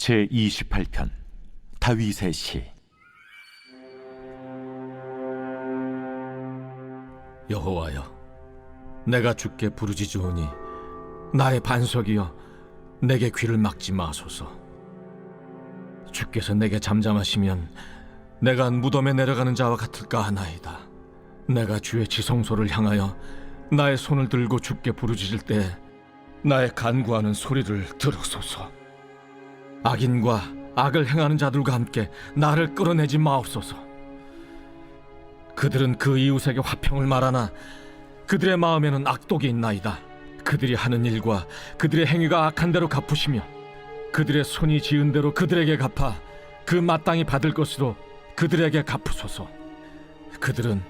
제28편 다윗의 시. 여호와여, 내가 주께 부르짖으오니 나의 반석이여, 내게 귀를 막지 마소서. 주께서 내게 잠잠하시면 내가 무덤에 내려가는 자와 같을까 하나이다. 내가 주의 지성소를 향하여 나의 손을 들고 주께 부르짖을 때 나의 간구하는 소리를 들으소서. 악인과 악을 행하는 자들과 함께 나를 끌어내지 마옵소서. 그들은 그 이웃에게 화평을 말하나 그들의 마음에는 악독이 있나이다. 그들이 하는 일과 그들의 행위가 악한 대로 갚으시며 그들의 손이 지은 대로 그들에게 갚아 그 마땅히 받을 것으로 그들에게 갚으소서. 그들은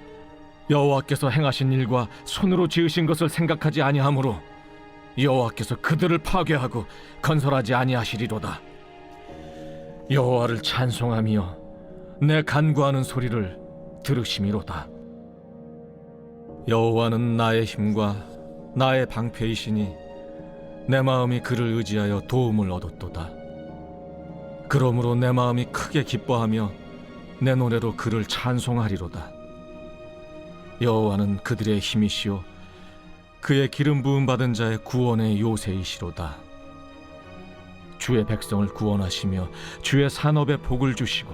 여호와께서 행하신 일과 손으로 지으신 것을 생각하지 아니하므로 여호와께서 그들을 파괴하고 건설하지 아니하시리로다. 여호와를 찬송하며 내 간구하는 소리를 들으심이로다. 여호와는 나의 힘과 나의 방패이시니 내 마음이 그를 의지하여 도움을 얻었도다. 그러므로 내 마음이 크게 기뻐하며 내 노래로 그를 찬송하리로다. 여호와는 그들의 힘이시오, 그의 기름 부음 받은 자의 구원의 요새이시로다. 주의 백성을 구원하시며 주의 산업에 복을 주시고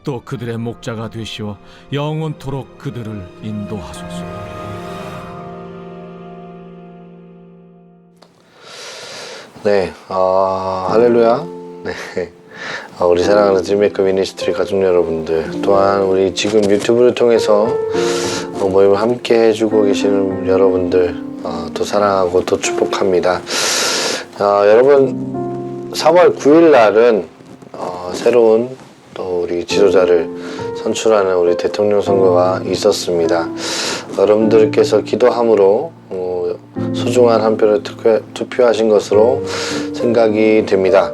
또 그들의 목자가 되시어 영원토록 그들을 인도하소서. 네, 할렐루야. 네, 우리 사랑하는 드림메이커 미니스트리 가족 여러분들, 또한 우리 지금 유튜브를 통해서 모임을 함께 해주고 계시는 여러분들, 또 사랑하고 또 축복합니다. 여러분, 3월 9일 날은 새로운 또 우리 지도자를 선출하는 우리 대통령 선거가 있었습니다. 여러분들께서 기도함으로 소중한 한 표를 투표하신 것으로 생각이 됩니다.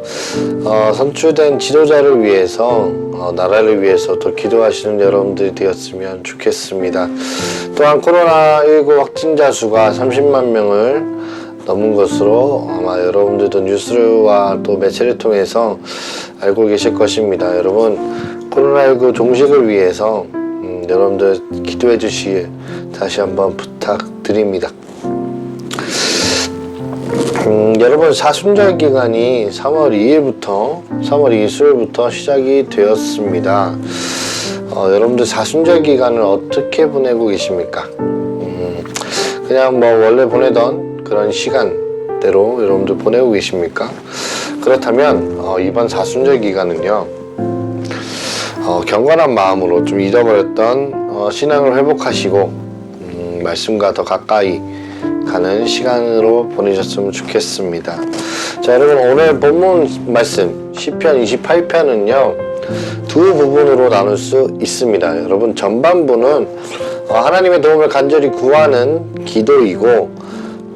선출된 지도자를 위해서, 나라를 위해서 또 기도하시는 여러분들이 되었으면 좋겠습니다. 또한 코로나19 확진자 수가 30만 명을 넘은 것으로 아마 여러분들도 뉴스와 또 매체를 통해서 알고 계실 것입니다. 여러분, 코로나19 종식을 위해서 여러분들 기도해 주시길 다시 한번 부탁드립니다. 여러분, 사순절 기간이 3월 2일 수요일부터 시작이 되었습니다. 여러분들 사순절 기간을 어떻게 보내고 계십니까? 그냥 뭐 원래 보내던 그런 시간대로 여러분들 보내고 계십니까? 그렇다면 이번 사순절 기간은요, 경건한 마음으로 좀 잊어버렸던 신앙을 회복하시고 말씀과 더 가까이 가는 시간으로 보내셨으면 좋겠습니다. 자, 여러분, 오늘 본문 말씀 시편 28편은요 두 부분으로 나눌 수 있습니다. 여러분, 전반부는 하나님의 도움을 간절히 구하는 기도이고,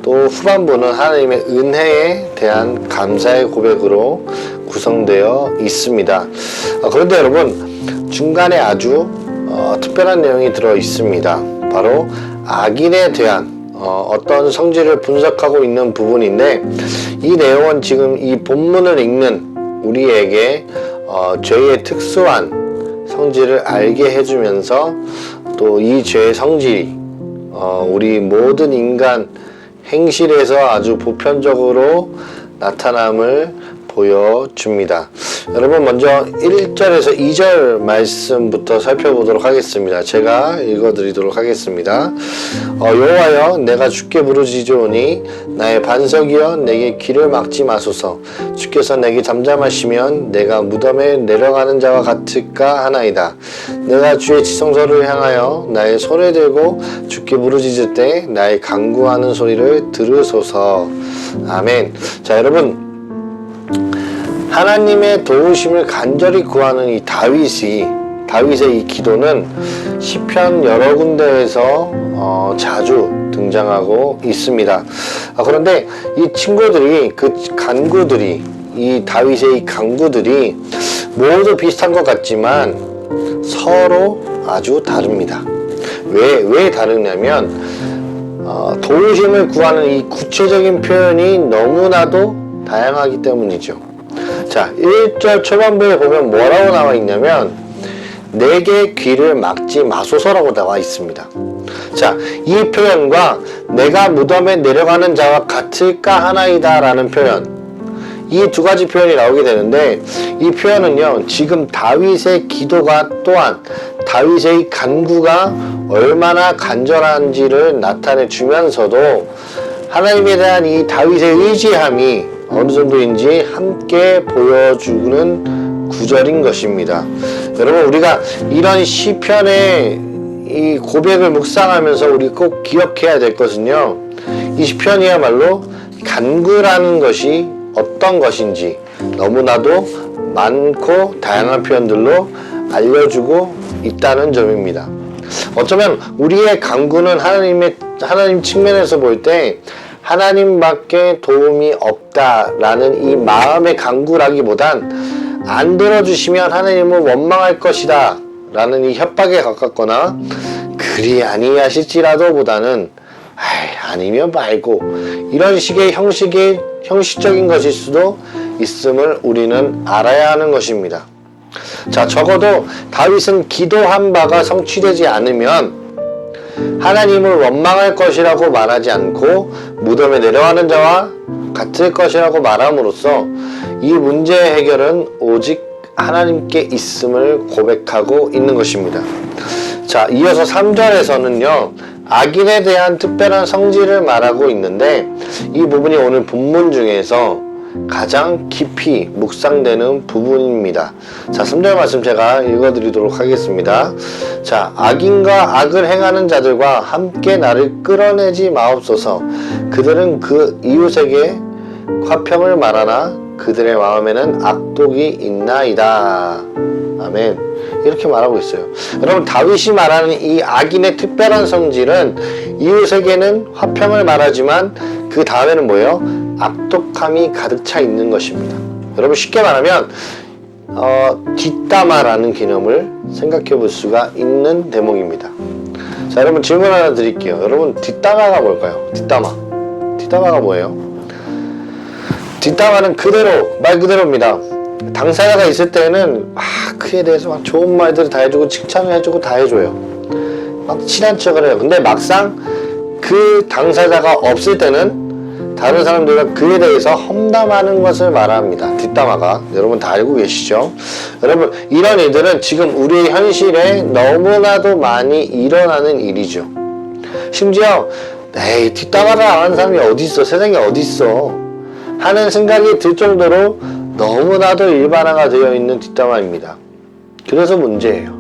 또 후반부는 하나님의 은혜에 대한 감사의 고백으로 구성되어 있습니다. 그런데 여러분, 중간에 아주 특별한 내용이 들어 있습니다. 바로 악인에 대한 어떤 성질을 분석하고 있는 부분인데, 이 내용은 지금 이 본문을 읽는 우리에게 죄의 특수한 성질을 알게 해주면서 또 이 죄의 성질이 우리 모든 인간 행실에서 아주 보편적으로 나타남을 보여줍니다. 여러분, 먼저 1절에서 2절 말씀부터 살펴보도록 하겠습니다. 제가 읽어드리도록 하겠습니다. 여호와여, 내가 주께 부르짖으오니 나의 반석이여, 내게 귀를 막지 마소서. 주께서 내게 잠잠하시면 내가 무덤에 내려가는 자와 같을까 하나이다. 내가 주의 지성소를 향하여 나의 손을 들고 주께 부르짖을 때 나의 간구하는 소리를 들으소서. 아멘. 자, 여러분, 하나님의 도우심을 간절히 구하는 이 다윗의 이 기도는 시편 여러 군데에서 자주 등장하고 있습니다. 그런데 이 친구들이, 이 다윗의 이 간구들이 모두 비슷한 것 같지만 서로 아주 다릅니다. 왜 다르냐면 도우심을 구하는 이 구체적인 표현이 너무나도 다양하기 때문이죠. 자, 1절 초반부에 보면 뭐라고 나와 있냐면 내게 귀를 막지 마소서라고 나와 있습니다. 자, 이 표현과 내가 무덤에 내려가는 자와 같을까 하나이다 라는 표현, 이 두 가지 표현이 나오게 되는데, 이 표현은요 지금 다윗의 기도가 또한 다윗의 간구가 얼마나 간절한지를 나타내 주면서도 하나님에 대한 이 다윗의 의지함이 어느 정도인지 함께 보여주는 구절인 것입니다. 여러분, 우리가 이런 시편의 이 고백을 묵상하면서 우리 꼭 기억해야 될 것은요, 이 시편이야말로 간구라는 것이 어떤 것인지 너무나도 많고 다양한 표현들로 알려주고 있다는 점입니다. 어쩌면 우리의 간구는 하나님 측면에서 볼 때 하나님밖에 도움이 없다라는 이 마음의 간구라기보단 안 들어주시면 하나님은 원망할 것이다 라는 이 협박에 가깝거나 그리 아니하실지라도 보다는 아니면 말고 이런 식의 형식적인 것일 수도 있음을 우리는 알아야 하는 것입니다. 자, 적어도 다윗은 기도한 바가 성취되지 않으면 하나님을 원망할 것이라고 말하지 않고 무덤에 내려가는 자와 같을 것이라고 말함으로써 이 문제의 해결은 오직 하나님께 있음을 고백하고 있는 것입니다. 자, 이어서 3절에서는요 악인에 대한 특별한 성질을 말하고 있는데, 이 부분이 오늘 본문 중에서 가장 깊이 묵상되는 부분입니다. 자, 3절 말씀 제가 읽어드리도록 하겠습니다. 자, 악인과 악을 행하는 자들과 함께 나를 끌어내지 마옵소서. 그들은 그 이웃에게 화평을 말하나 그들의 마음에는 악독이 있나이다. 아멘. 이렇게 말하고 있어요. 여러분, 다윗이 말하는 이 악인의 특별한 성질은 이웃에게는 화평을 말하지만 그 다음에는 뭐예요? 악독함이 가득 차 있는 것입니다. 여러분, 쉽게 말하면 뒷담화라는 개념을 생각해 볼 수가 있는 대목입니다. 자, 여러분 질문 하나 드릴게요. 여러분, 뒷담화가 뭘까요? 뒷담화가 뭐예요? 뒷담화는 말 그대로입니다. 당사자가 있을 때는 그에 대해서 막 좋은 말들을 다 해주고 칭찬을 해주고 다 해줘요. 막 친한 척을 해요. 근데 막상 그 당사자가 없을 때는 다른 사람들과 그에 대해서 험담하는 것을 말합니다. 뒷담화가. 여러분 다 알고 계시죠? 여러분, 이런 일들은 지금 우리의 현실에 너무나도 많이 일어나는 일이죠. 심지어 뒷담화를 안 하는 사람이 어디 있어? 세상에 어디 있어? 하는 생각이 들 정도로 너무나도 일반화가 되어 있는 뒷담화입니다. 그래서 문제예요.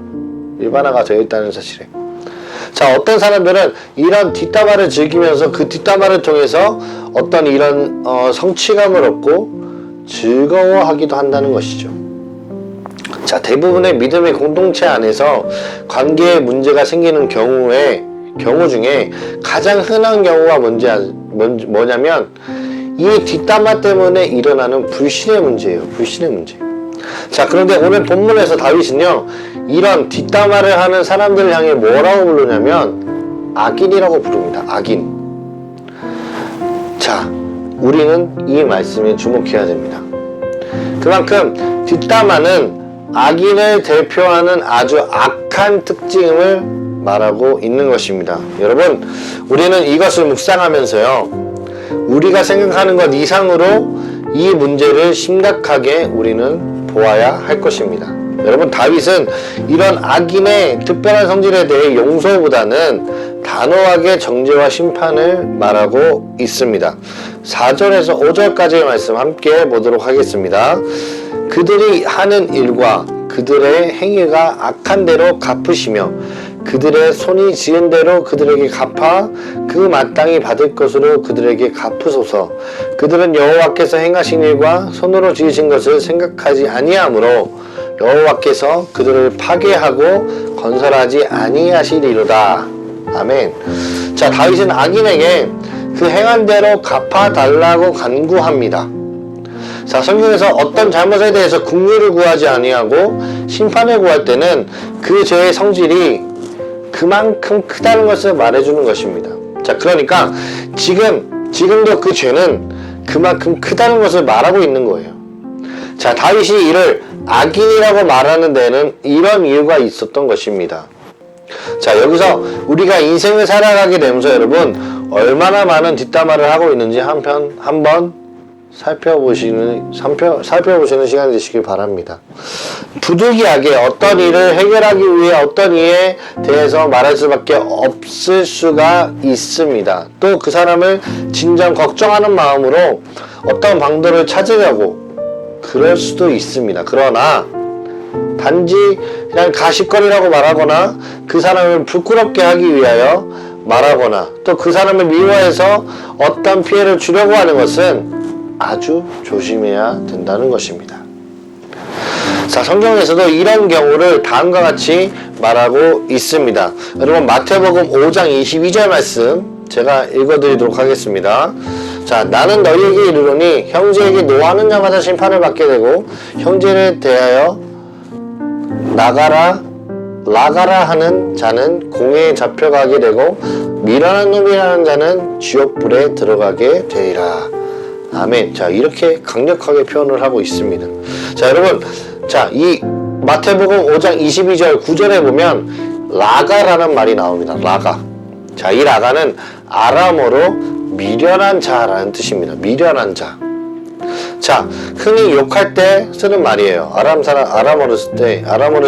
일반화가 되어 있다는 사실에. 자, 어떤 사람들은 이런 뒷담화를 즐기면서 그 뒷담화를 통해서 어떤 이런 성취감을 얻고 즐거워하기도 한다는 것이죠. 자, 대부분의 믿음의 공동체 안에서 관계에 문제가 생기는 경우 중에 가장 흔한 경우가 뭐냐면 이 뒷담화 때문에 일어나는 불신의 문제예요. 불신의 문제. 자, 그런데 오늘 본문에서 다윗은요 이런 뒷담화를 하는 사람들을 향해 뭐라고 부르냐면 악인이라고 부릅니다. 악인. 자, 우리는 이 말씀에 주목해야 됩니다. 그만큼 뒷담화는 악인을 대표하는 아주 악한 특징을 말하고 있는 것입니다. 여러분, 우리는 이것을 묵상하면서요 우리가 생각하는 것 이상으로 이 문제를 심각하게 우리는 보아야 할 것입니다. 여러분, 다윗은 이런 악인의 특별한 성질에 대해 용서보다는 단호하게 정죄와 심판을 말하고 있습니다. 4절에서 5절까지의 말씀 함께 보도록 하겠습니다. 그들이 하는 일과 그들의 행위가 악한 대로 갚으시며 그들의 손이 지은 대로 그들에게 갚아 그 마땅히 받을 것으로 그들에게 갚으소서. 그들은 여호와께서 행하신 일과 손으로 지으신 것을 생각하지 아니하므로 여호와께서 그들을 파괴하고 건설하지 아니하시리로다. 아멘. 자, 다윗은 악인에게 그 행한 대로 갚아달라고 간구합니다. 자, 성경에서 어떤 잘못에 대해서 긍휼을 구하지 아니하고 심판을 구할 때는 그 죄의 성질이 그만큼 크다는 것을 말해주는 것입니다. 자, 그러니까 지금도 그 죄는 그만큼 크다는 것을 말하고 있는 거예요. 자, 다윗이 이를 악인이라고 말하는 데는 이런 이유가 있었던 것입니다. 자, 여기서 우리가 인생을 살아가게 되면서 여러분 얼마나 많은 뒷담화를 하고 있는지 한번 살펴보시는 시간이 되시길 바랍니다. 부득이하게 어떤 일을 해결하기 위해 어떤 일에 대해서 말할 수밖에 없을 수가 있습니다. 또 그 사람을 진정 걱정하는 마음으로 어떤 방도를 찾으려고 그럴 수도 있습니다. 그러나 단지 그냥 가십거리라고 말하거나 그 사람을 부끄럽게 하기 위하여 말하거나 또 그 사람을 미워해서 어떤 피해를 주려고 하는 것은 아주 조심해야 된다는 것입니다. 자, 성경에서도 이런 경우를 다음과 같이 말하고 있습니다. 여러분 마태복음 5장 22절 말씀 제가 읽어드리도록 하겠습니다. 자, 나는 너희에게 이르노니 형제에게 노하는 자마다 심판을 받게 되고 형제를 대하여 나가라 하는 자는 공회에 잡혀가게 되고 미련한 놈이라는 자는 지옥불에 들어가게 되리라. 아멘. 자, 이렇게 강력하게 표현을 하고 있습니다. 자, 여러분, 자, 이 마태복음 5장 22절 9절에 보면 라가라는 말이 나옵니다. 라가. 자, 이 라가는 아람어로 미련한 자라는 뜻입니다. 미련한 자. 자, 흔히 욕할 때 쓰는 말이에요. 아람어를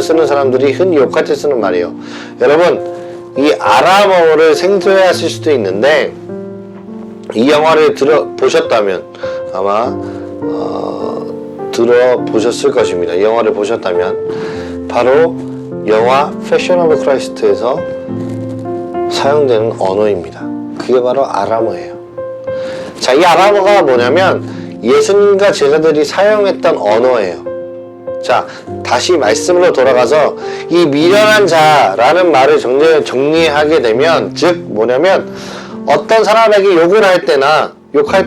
쓰는 사람들이 흔히 욕할 때 쓰는 말이에요. 여러분, 이 아람어를 생소해하실 수도 있는데 이 영화를 들어보셨다면 아마 들어보셨을 것입니다. 이 영화를 보셨다면 바로 영화 패션 오브 크라이스트에서 사용되는 언어입니다. 그게 바로 아람어예요. 자, 이 아람어가 뭐냐면 예수님과 제자들이 사용했던 언어예요. 자, 다시 말씀으로 돌아가서 이 미련한 자라는 말을 정리하게 되면 즉 뭐냐면 어떤 사람에게 욕할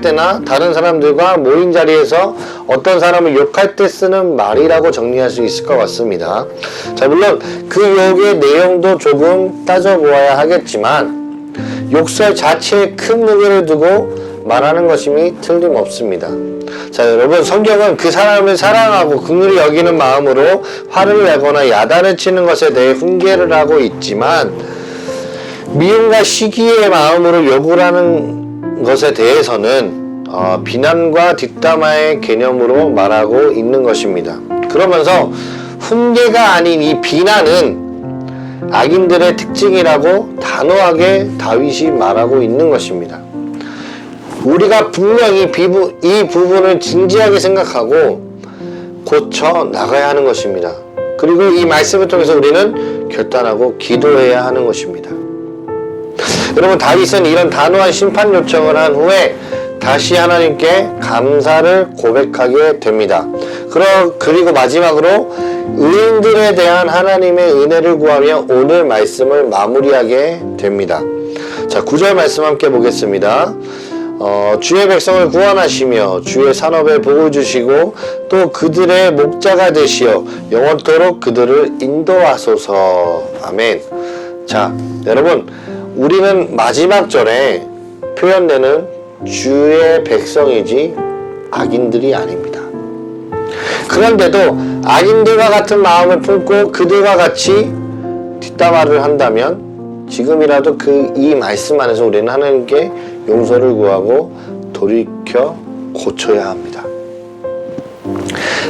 때나 다른 사람들과 모인 자리에서 어떤 사람을 욕할 때 쓰는 말이라고 정리할 수 있을 것 같습니다. 자, 물론 그 욕의 내용도 조금 따져보아야 하겠지만 욕설 자체에 큰 무게를 두고 말하는 것임이 틀림없습니다. 자, 여러분 성경은 그 사람을 사랑하고 긍휼히 여기는 마음으로 화를 내거나 야단을 치는 것에 대해 훈계를 하고 있지만 미움과 시기의 마음으로 욕을 하는 것에 대해서는 비난과 뒷담화의 개념으로 말하고 있는 것입니다. 그러면서 훈계가 아닌 이 비난은 악인들의 특징이라고 단호하게 다윗이 말하고 있는 것입니다. 우리가 분명히 이 부분을 진지하게 생각하고 고쳐 나가야 하는 것입니다. 그리고 이 말씀을 통해서 우리는 결단하고 기도해야 하는 것입니다. 여러분 다윗은 이런 단호한 심판 요청을 한 후에 다시 하나님께 감사를 고백하게 됩니다. 그리고 마지막으로 의인들에 대한 하나님의 은혜를 구하며 오늘 말씀을 마무리하게 됩니다. 자, 9절 말씀 함께 보겠습니다. 주의 백성을 구원하시며 주의 산업에 복을 주시고 또 그들의 목자가 되시어 영원토록 그들을 인도하소서. 아멘. 자, 여러분 우리는 마지막 절에 표현되는 주의 백성이지 악인들이 아닙니다. 그런데도 악인들과 같은 마음을 품고 그들과 같이 뒷담화를 한다면 지금이라도 이 말씀 안에서 우리는 하나님께 용서를 구하고 돌이켜 고쳐야 합니다.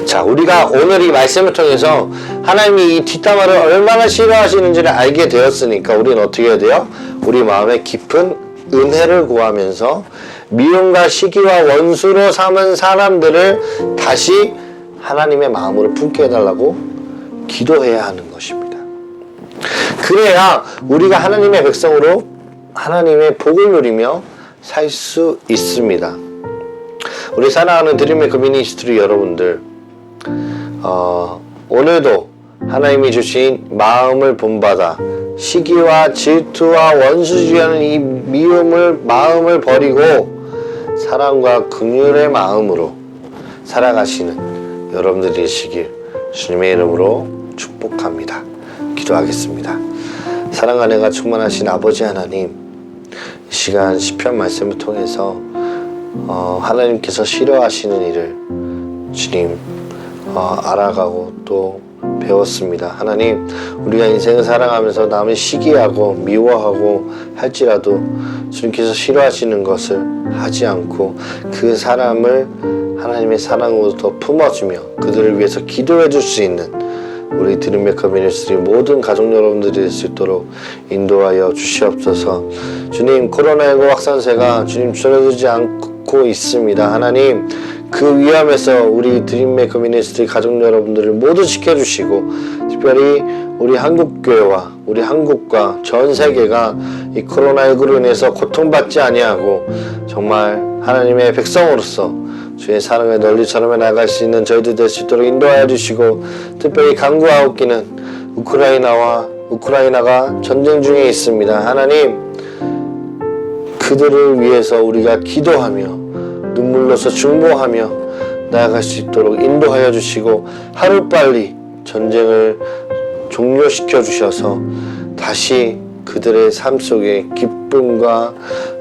자, 우리가 오늘 이 말씀을 통해서 하나님이 이 뒷담화를 얼마나 싫어하시는지를 알게 되었으니까 우리는 어떻게 해야 돼요? 우리 마음에 깊은 은혜를 구하면서 미움과 시기와 원수로 삼은 사람들을 다시 하나님의 마음으로 품게 해달라고 기도해야 하는 것입니다. 그래야 우리가 하나님의 백성으로 하나님의 복을 누리며 살 수 있습니다. 우리 사랑하는 드림메이커 미니스트리 여러분들, 오늘도 하나님이 주신 마음을 본받아 시기와 질투와 원수주의하는 이 마음을 버리고 사랑과 긍휼의 마음으로 살아가시는 여러분들이 되시길 주님의 이름으로 축복합니다. 기도하겠습니다. 사랑과 은혜가 충만하신 아버지 하나님, 이 시간 시편 말씀을 통해서 하나님께서 싫어하시는 일을 주님 알아가고 또 배웠습니다. 하나님, 우리가 인생을 살아가면서 남을 시기하고 미워하고 할지라도 주님께서 싫어하시는 것을 하지 않고 그 사람을 하나님의 사랑으로 더 품어주며 그들을 위해서 기도해 줄 수 있는 우리 드림메이커 미니스트리 모든 가족 여러분들이 될 수 있도록 인도하여 주시옵소서. 주님, 코로나19 확산세가 주님 줄어들지 않고 있습니다. 하나님, 그 위험에서 우리 드림메이커 미니스트리 가족 여러분들을 모두 지켜주시고 특별히 우리 한국교회와 우리 한국과 전 세계가 이 코로나19로 인해서 고통받지 아니하고 정말 하나님의 백성으로서 주의 사랑을 널리 전하며 나갈 수 있는 저희들 될 수 있도록 인도하여 주시고 특별히 강구하옵기는 우크라이나가 전쟁 중에 있습니다. 하나님, 그들을 위해서 우리가 기도하며 눈물로서 중보하며 나아갈 수 있도록 인도하여 주시고 하루빨리 전쟁을 종료시켜 주셔서 다시 그들의 삶 속에 기쁨과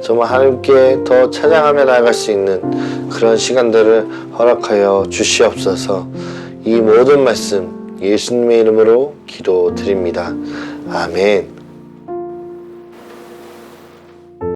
정말 하나님께 더 찬양하며 나아갈 수 있는 그런 시간들을 허락하여 주시옵소서. 이 모든 말씀 예수님의 이름으로 기도드립니다. 아멘.